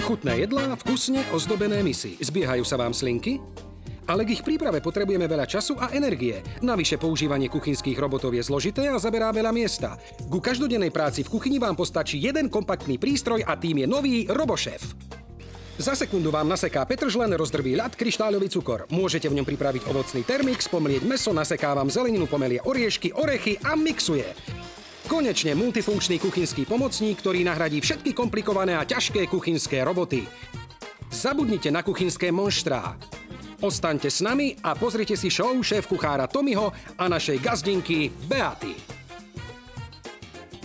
Chutné jedlá, vkusne ozdobené misy. Zbiehajú sa vám slinky? Ale k ich príprave potrebujeme veľa času a energie. Navyše používanie kuchynských robotov je zložité a zaberá veľa miesta. Ku každodennej práci v kuchyni vám postačí jeden kompaktný prístroj a tým je nový RoboChef. Za sekundu vám naseká petržlen, rozdrví ľad, kryštáľový cukor. Môžete v ňom pripraviť ovocný termix, pomlieť mäso, naseká vám zeleninu, pomelie oriešky, orechy a mixuje. Konečne multifunkčný kuchynský pomocník, ktorý nahradí všetky komplikované a ťažké kuchynské roboty. Zabudnite na kuchynské monštrá. Ostaňte s nami a pozrite si show šéf-kuchára Tomiho a našej gazdinky Beaty.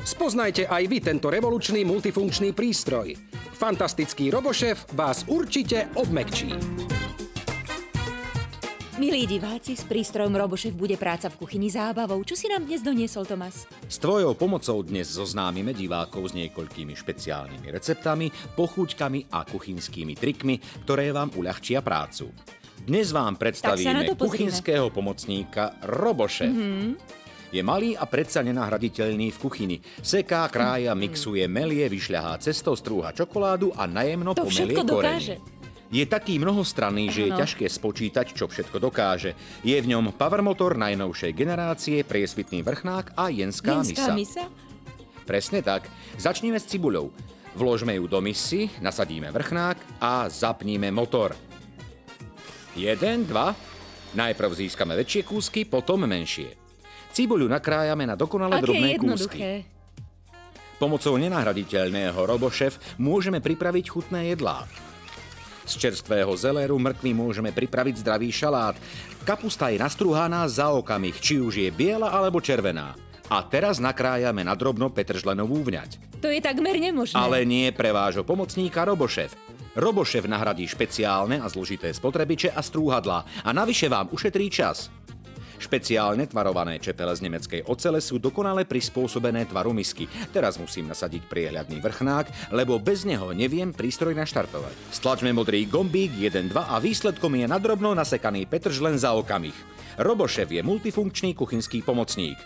Spoznajte aj vy tento revolučný multifunkčný prístroj. Fantastický RoboChef vás určite obmäkčí. Milí diváci, s prístrojom RoboChef bude práca v kuchyni zábavou. Čo si nám dnes doniesol, Tomas? S tvojou pomocou dnes zoznámime divákov s niekoľkými špeciálnymi receptami, pochúťkami a kuchynskými trikmi, ktoré vám uľahčia prácu. Dnes vám predstavíme kuchynského pomocníka RoboChef. Je malý a predsa nenahraditeľný v kuchyni. Seká, krája, mixuje, melie, vyšľahá cesto, strúha čokoládu a najemno pomelie korene. Je taký mnohostranný, že je ťažké spočítať, čo všetko dokáže. Je v ňom power motor najnovšej generácie, priesvitný vrchnák a jenská misa. Presne tak. Začneme s cibuľou. Vložme ju do misy, nasadíme vrchnák a zapníme motor. 1, 2. Najprv získame väčšie kúsky, potom menšie. Cibuľu nakrájame na dokonale drobné kúsky. Pomocou nenahraditeľného RoboChef môžeme pripraviť chutné jedlá. Z čerstvého zeléru mrkvy môžeme pripraviť zdravý šalát. Kapusta je nastruhaná za okamih, či už je biela alebo červená. A teraz nakrájame na drobno petržlenovú vňať. To je takmer nemožné. Ale nie pre vášho pomocníka RoboChef. RoboChef nahradí špeciálne a zložité spotrebiče a strúhadlá a navyše vám ušetrí čas. Špeciálne tvarované čepele z nemeckej ocele sú dokonale prispôsobené tvaru misky. Teraz musím nasadiť priehľadný vrchnák, lebo bez neho neviem prístroj naštartovať. Stlačme modrý gombík 1, 2 a výsledkom je nadrobno nasekaný petržlen za okamih. RoboChef je multifunkčný kuchynský pomocník.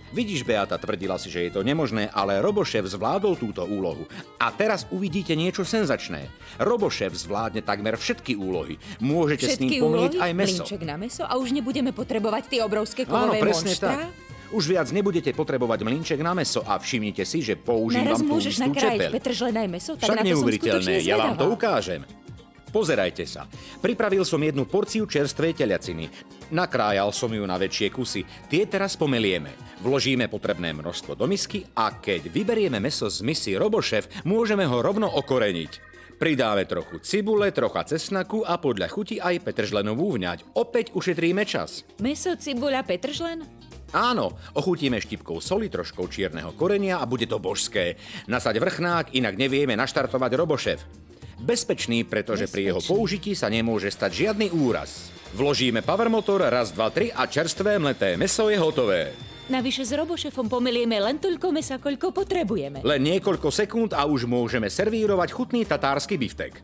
Vidíš, Beata, tvrdila si, že je to nemožné, ale RoboChef zvládol túto úlohu. A teraz uvidíte niečo senzačné. RoboChef zvládne takmer všetky úlohy. Môžete s ním pomliť aj mäso. Mlynček na mäso a už nebudeme potrebovať tie obrovské kovové monštrá? Už viac nebudete potrebovať mlynček na mäso a všimnite si, že používam tú istú čepeľ. Naraz môžeš nakrájiť petržlené mäso, tak však na to som skutočne neuveriteľné, ja vám to zvedavá. ukážem. Pozerajte sa. Pripravil som jednu porciu čerstvej teliaciny. Nakrájal som ju na väčšie kusy. Tie teraz pomelieme. Vložíme potrebné množstvo do misky a keď vyberieme mäso z misy RoboChef, môžeme ho rovno okoreniť. Pridáme trochu cibule, trocha cesnaku a podľa chuti aj petržlenovú vňať. Opäť ušetríme čas. Mäso, cibuľa, petržlen? Áno, ochutíme štipkou soli, troškou čierneho korenia a bude to božské. Nasaď vrchnák, inak nevieme naštartovať RoboChef. Bezpečný, pretože pri jeho použití sa nemôže stať žiadny úraz. Vložíme power motor, raz, dva, tri a čerstvé mleté mäso je hotové. Navyše s RoboChefom pomelieme len toľko mäsa, koľko potrebujeme. Len niekoľko sekúnd a už môžeme servírovať chutný tatársky biftek.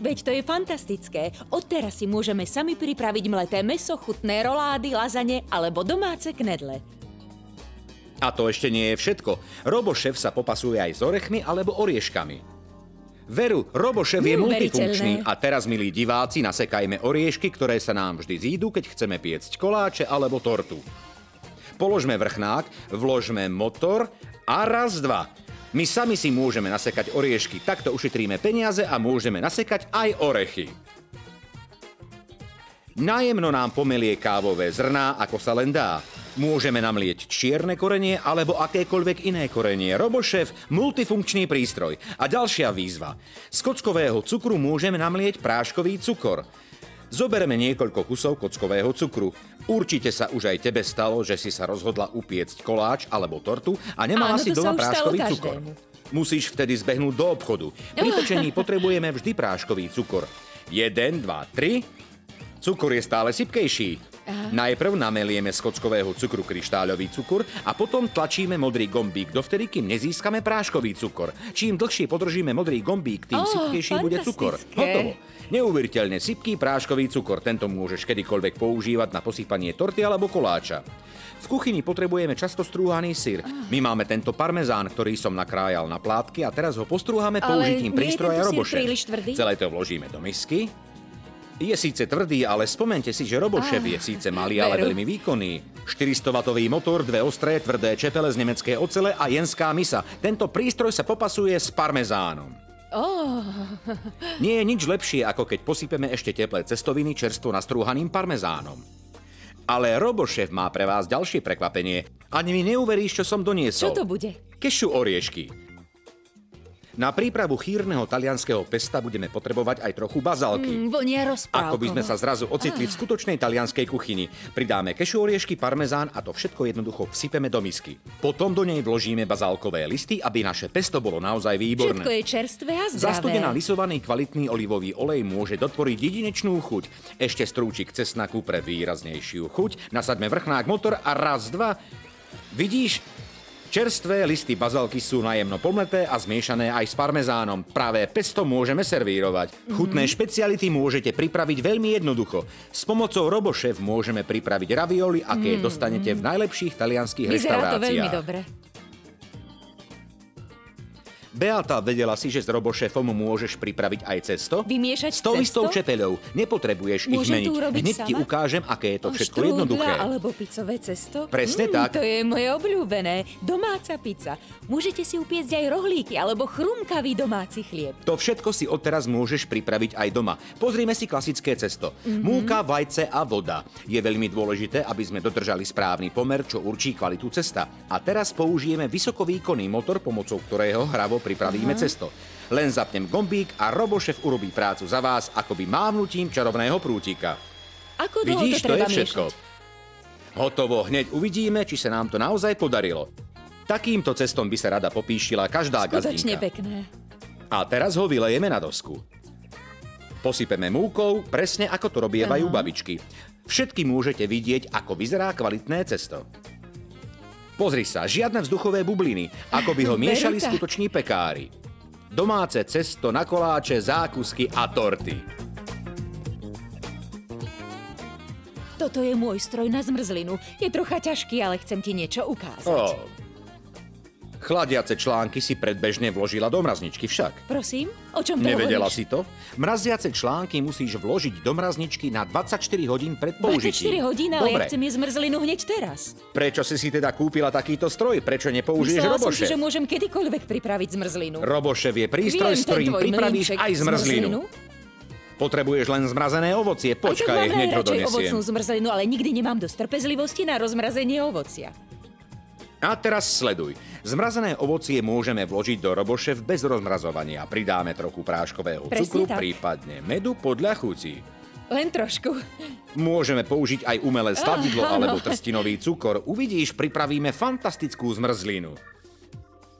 Veď to je fantastické. Odteraz si môžeme sami pripraviť mleté mäso, chutné rolády, lazane alebo domáce knedle. A to ešte nie je všetko. RoboChef sa popasuje aj s orechmi alebo orieškami. Veru, RoboChef je multifunkčný a teraz, milí diváci, nasekajme oriešky, ktoré sa nám vždy zídu, keď chceme piecť koláče alebo tortu. Položme vrchnák, vložme motor a raz, dva. My sami si môžeme nasekať oriešky, takto ušetríme peniaze a môžeme nasekať aj orechy. Najemno nám pomelie kávové zrná, ako sa len dá. Môžeme namlieť čierne korenie alebo akékoľvek iné korenie. RoboChef, multifunkčný prístroj. A ďalšia výzva. Z kockového cukru môžeme namlieť práškový cukor. Zobereme niekoľko kusov kockového cukru. Určite sa už aj tebe stalo, že si sa rozhodla upiecť koláč alebo tortu a nemala si doma práškový cukor. Musíš vtedy zbehnúť do obchodu. Pri pečení potrebujeme vždy práškový cukor. 1, 2, 3. Cukor je stále sypkejší. Najprv namelieme z kockového cukru kryštáľový cukor a potom tlačíme modrý gombík dovtedy, kým nezískame práškový cukor. Čím dlhšie podržíme modrý gombík, tým sypkejší bude cukor. Hotovo. Neuveriteľne sypký práškový cukor, tento môžeš kedykoľvek používať na posypanie torty alebo koláča. V kuchyni potrebujeme často strúhaný syr. My máme tento parmezán, ktorý som nakrájal na plátky a teraz ho postrúhame použitím prístroja Robochef. Celé to vložíme do misky. Je síce tvrdý, ale spomente si, že Robochef je síce malý, ale veľmi výkonný. 400W motor, dve ostré, tvrdé čepele z nemeckej ocele a jenská misa. Tento prístroj sa popasuje s parmezánom. Nie je nič lepšie, ako keď posypeme ešte teplé cestoviny čerstvo nastrúhaným parmezánom. Ale Robochef má pre vás ďalšie prekvapenie. Ani mi neuveríš, čo som doniesol. Čo to bude? Kešu oriešky. Na prípravu chýrneho talianskeho pesta budeme potrebovať aj trochu bazálky. Vonia rozprávkovo. Ako by sme sa zrazu ocitli v skutočnej talianskej kuchyni. Pridáme kešu oriešky, parmezán a to všetko jednoducho vsypeme do misky. Potom do nej vložíme bazálkové listy, aby naše pesto bolo naozaj výborné. Všetko je čerstvé a zdravé. Zastudená lisovaný kvalitný olivový olej môže dotvoriť jedinečnú chuť. Ešte strúčik cesnaku pre výraznejšiu chuť. Nasaďme vrchnák motor a raz, dva. Vidíš? Čerstvé listy bazálky sú najemno pomleté a zmiešané aj s parmezánom. Práve pesto môžeme servírovať. Chutné špeciality môžete pripraviť veľmi jednoducho. S pomocou Robochef môžeme pripraviť ravioli, aké dostanete v najlepších talianskych reštauráciách. Vyzerá to veľmi dobre. Beata, vedela si, že s Robochefom môžeš pripraviť aj cesto? Vymiešať cesto? 100 listov čepeľov. Nepotrebuješ ich meniť. Hneď ti ukážem, aké je to všetko jednoduché. Alebo pizzové cesto? Presne tak. To je moje obľúbené. Domáca pizza. Môžete si upiecť aj rohlíky alebo chrumkavý domáci chlieb. To všetko si odteraz môžeš pripraviť aj doma. Pozrime si klasické cesto. Múka, vajce a voda. Je veľmi dôležité, aby sme dodržali správny pomer, čo určí kvalitu cesta. A teraz použijeme vysokovýkonný motor, pomocou ktorého hravo pripravíme cesto. Len zapnem gombík a Robochef urobí prácu za vás akoby mávnutím čarovného prútika. Ako dlho Vidíš, to treba je všetko. Hotovo, hneď uvidíme, či sa nám to naozaj podarilo. Takýmto cestom by sa rada popíšila každá gazdinka. Skutočne pekné. A teraz ho vylejeme na dosku. Posypeme múkou, presne ako to robievajú babičky. Všetky môžete vidieť, ako vyzerá kvalitné cesto. Pozri sa, žiadne vzduchové bubliny, ako by ho miešali skutoční pekári. Domáce cesto na koláče, zákusky a torty. Toto je môj stroj na zmrzlinu. Je trocha ťažký, ale chcem ti niečo ukázať. Chladiace články si predbežne vložila do mrazničky však. Prosím? O čom to Nevedela hovoríš? si to? Mraziace články musíš vložiť do mrazničky na 24 hodín pred použitím. 24 hodín, ale Dobre. ja chcem jesť zmrzlinu hneď teraz. Prečo si teda kúpila takýto stroj? Prečo nepoužiješ Myslela som si, Robochef? že môžem kedykoľvek pripraviť zmrzlinu. Robochef je prístroj, s ktorým pripravíš aj zmrzlinu. Potrebuješ len zmrazené ovocie. Počkaj, hneď ho donesiem. Ovocnú zmrzlinu, ale nikdy nemám dosť trpezlivosti na rozmrazenie ovocia. A teraz sleduj. Zmrazené ovocie môžeme vložiť do Robochef bez rozmrazovania. Pridáme trochu práškového cukru, prípadne medu podľa chuti. Len trošku. Môžeme použiť aj umelé sladidlo alebo trstinový cukor. Uvidíš, pripravíme fantastickú zmrzlinu.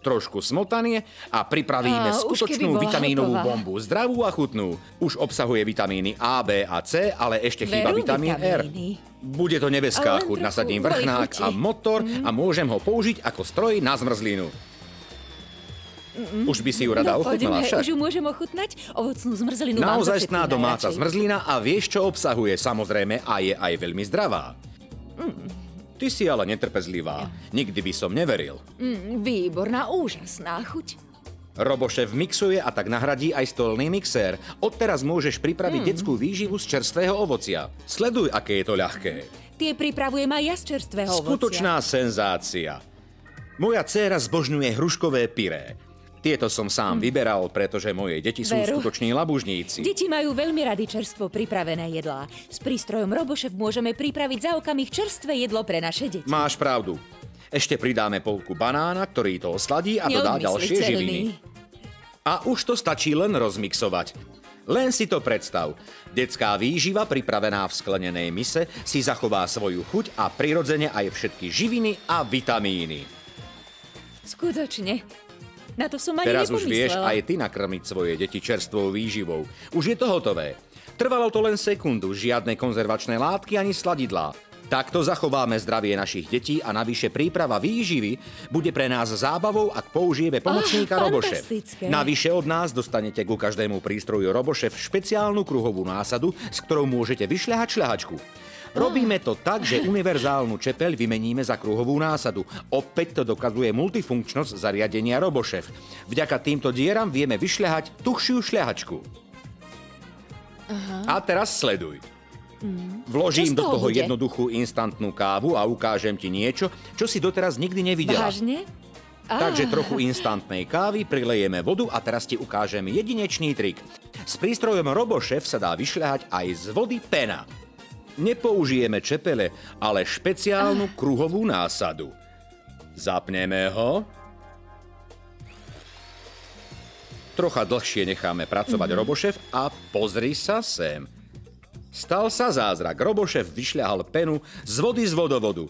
Trošku smotanie a pripravíme skutočnú vitamínovú bombu. Zdravú a chutnú. Už obsahuje vitamíny A, B a C, ale ešte chýba vitamín R. Bude to nebeská chuť. Nasadím vrchnák a motor a môžem ho použiť ako stroj na zmrzlinu. Už by si ju rada ochutnala však. Už ju môžem ochutnať? Ovocnú zmrzlinu mám Naozajstná domáca najradšej. zmrzlina a vieš, čo obsahuje, samozrejme, a je aj veľmi zdravá. Ty si ale netrpezlivá. Nikdy by som neveril. Výborná, úžasná chuť. Robochef mixuje a tak nahradí aj stolný mixér. Odteraz môžeš pripraviť detskú výživu z čerstvého ovocia. Sleduj, aké je to ľahké. Tie pripravujem aj ja z čerstvého ovocia. Skutočná senzácia. Moja dcéra zbožňuje hruškové pyré. Tieto som sám vyberal, pretože moje deti sú skutoční labužníci. Deti majú veľmi rady čerstvo pripravené jedlá. S prístrojom Robochef môžeme pripraviť za okamih čerstvé jedlo pre naše deti. Máš pravdu. Ešte pridáme polku banána, ktorý to osladí a dodá ďalšie živiny. A už to stačí len rozmixovať. Len si to predstav. Detská výživa, pripravená v sklenenej mise, si zachová svoju chuť a prirodzene aj všetky živiny a vitamíny. Skutočne. Na to som ani Teraz už vieš nepomyslela. aj ty nakrmiť svoje deti čerstvou výživou. Už je to hotové. Trvalo to len sekundu, žiadne konzervačné látky ani sladidlá. Takto zachováme zdravie našich detí a navyše príprava výživy bude pre nás zábavou, ak použijeme pomocníka Robošef. Navyše od nás dostanete ku každému prístroju Robošef špeciálnu kruhovú násadu, s ktorou môžete vyšľahať šľahačku. Robíme to tak, že univerzálnu čepeľ vymeníme za kruhovú násadu. Opäť to dokazuje multifunkčnosť zariadenia Robošef. Vďaka týmto dieram vieme vyšľahať tuhšiu šľahačku. A teraz sleduj. Vložím do toho jednoduchú instantnú kávu a ukážem ti niečo, čo si doteraz nikdy nevidela. Vážne? Takže trochu instantnej kávy, prilejeme vodu a teraz ti ukážem jedinečný trik. S prístrojom Robošef sa dá vyšľahať aj z vody pena. Nepoužijeme čepele, ale špeciálnu kruhovú násadu. Zapneme ho. Trocha dlhšie necháme pracovať Robošef a pozri sa sem. Stal sa zázrak. Robošef vyšľahal penu z vody z vodovodu.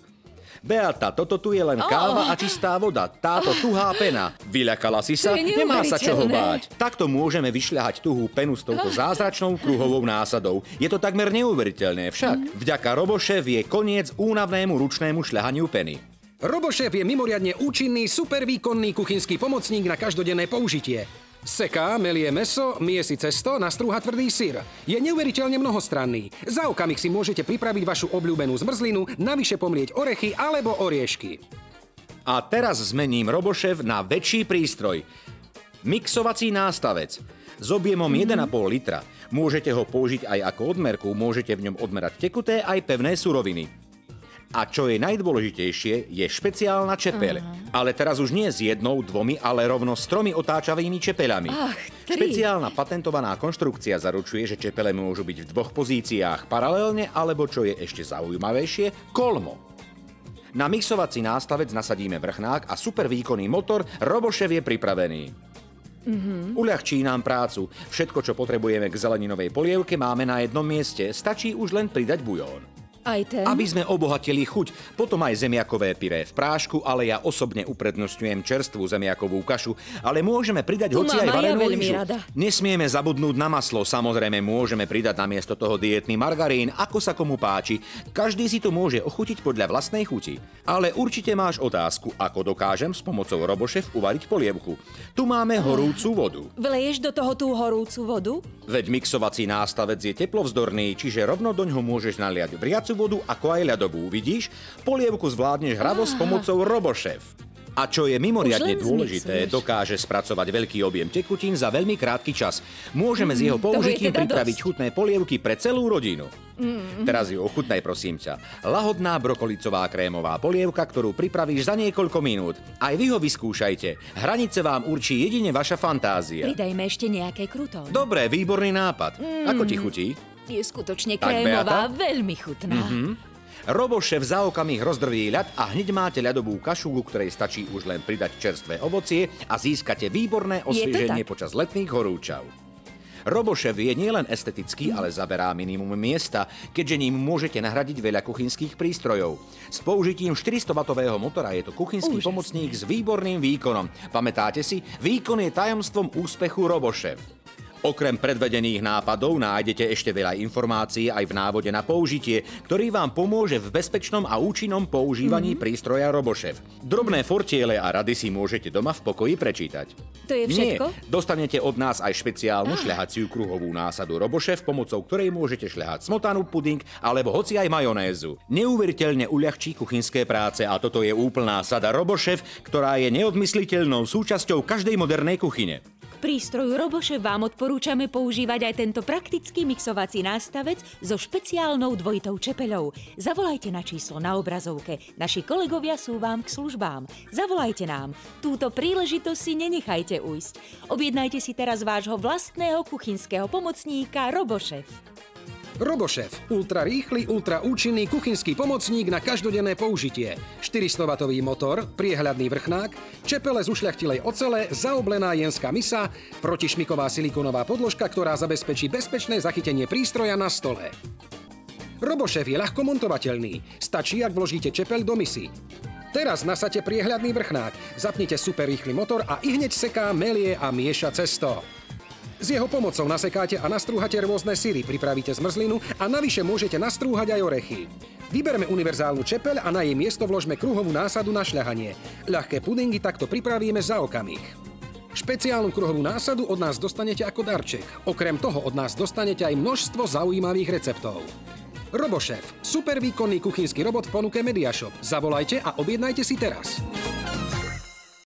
Beata, toto tu je len káva a čistá voda. Táto tuhá pena. Vyľakala si sa? Nemá sa čoho báť. Takto môžeme vyšľahať tuhú penu s touto zázračnou kruhovou násadou. Je to takmer neuveriteľné však. Vďaka Robošef je koniec únavnému ručnému šľahaniu peny. Robošef je mimoriadne účinný, supervýkonný kuchynský pomocník na každodenné použitie. Seká, melie mäso, mie si cesto, nastrúha tvrdý syr. Je neuveriteľne mnohostranný. Za okamih si môžete pripraviť vašu obľúbenú zmrzlinu, navyše pomlieť orechy alebo oriešky. A teraz zmením Robošef na väčší prístroj. Mixovací nástavec. S objemom 1,5 litra. Môžete ho použiť aj ako odmerku, môžete v ňom odmerať tekuté aj pevné suroviny. A čo je najdôležitejšie, je špeciálna čepeľ. Ale teraz už nie s 1, 2, ale rovno s 3 otáčavými čepeľami. Špeciálna patentovaná konštrukcia zaručuje, že čepele môžu byť v 2 pozíciách paralelne, alebo čo je ešte zaujímavejšie, kolmo. Na mixovací nástavec nasadíme vrchnák a supervýkonný motor Robošef je pripravený. Uľahčí nám prácu. Všetko, čo potrebujeme k zeleninovej polievke, máme na jednom mieste. Stačí už len pridať bujón. Aby sme obohatili chuť, potom aj zemiakové pyré v prášku, ale ja osobne uprednostňujem čerstvú zemiakovú kašu, ale môžeme pridať hoci aj varenú rýžu. Nesmieme zabudnúť na maslo, samozrejme môžeme pridať namiesto toho dietný margarín, ako sa komu páči. Každý si to môže ochutiť podľa vlastnej chuti. Ale určite máš otázku, ako dokážem s pomocou Robošef uvariť polievku. Tu máme horúcu vodu. Vleješ do toho tú horúcu vodu? Veď mixovací nástavec je teplovzdorný, čiže rovno doňho môžeš naliať vriacu vodu ako aj ľadovú. Vidíš? Polievku zvládneš hravo s pomocou Robošef. A čo je mimoriadne dôležité, dokáže spracovať veľký objem tekutín za veľmi krátky čas. Môžeme s jeho použitím pripraviť chutné polievky pre celú rodinu. Teraz ju ochutnaj, prosím ťa. Lahodná brokolicová krémová polievka, ktorú pripravíš za niekoľko minút. Aj vy ho vyskúšajte. Hranice vám určí jedine vaša fantázia. Pridajme ešte nejaké krutón. Dobre, výborný nápad. Ako ti chutí? Je skutočne krémová, veľmi chutná. Robošef za okamih rozdrví ľad a hneď máte ľadovú kašu, ku ktorej stačí už len pridať čerstvé ovocie a získate výborné osvieženie počas letných horúčav. Robošef je nielen estetický, ale zaberá minimum miesta, keďže ním môžete nahradiť veľa kuchynských prístrojov. S použitím 400W motora je to kuchynský pomocník s výborným výkonom. Pamätáte si? Výkon je tajomstvom úspechu Robošef. Okrem predvedených nápadov nájdete ešte veľa informácií aj v návode na použitie, ktorý vám pomôže v bezpečnom a účinnom používaní prístroja Robošef. Drobné fortiele a rady si môžete doma v pokoji prečítať. To je všetko? Nie, dostanete od nás aj špeciálnu šľahaciu kruhovú násadu Robošef, pomocou ktorej môžete šľahať smotanu, puding alebo hoci aj majonézu. Neuveriteľne uľahčí kuchynské práce a toto je úplná sada Robošef, ktorá je neodmysliteľnou súčasťou každej modernej kuchyne. Prístroju Robošef vám odporúčame používať aj tento praktický mixovací nástavec so špeciálnou dvojitou čepeľou. Zavolajte na číslo na obrazovke. Naši kolegovia sú vám k službám. Zavolajte nám. Túto príležitosť si nenechajte ujsť. Objednajte si teraz vášho vlastného kuchynského pomocníka Robošef. Robošef. Ultra rýchly, ultra účinný kuchynský pomocník na každodenné použitie. 400W motor, priehľadný vrchnák, čepele z ušľachtilej ocele, zaoblená jenská misa, protišmiková silikónová podložka, ktorá zabezpečí bezpečné zachytenie prístroja na stole. Robošef je ľahko montovateľný. Stačí, ak vložíte čepeľ do misy. Teraz nasaďte priehľadný vrchnák, zapnite super rýchly motor a ihneď seká, melie a mieša cesto. S jeho pomocou nasekáte a nastrúhate rôzne syry, pripravíte zmrzlinu a navyše môžete nastrúhať aj orechy. Vyberme univerzálnu čepeľ a na jej miesto vložme kruhovú násadu na šľahanie. Ľahké pudingy takto pripravíme za okamih. Špeciálnu kruhovú násadu od nás dostanete ako darček. Okrem toho od nás dostanete aj množstvo zaujímavých receptov. RoboChef, super výkonný kuchynský robot v ponuke Mediashop. Zavolajte a objednajte si teraz.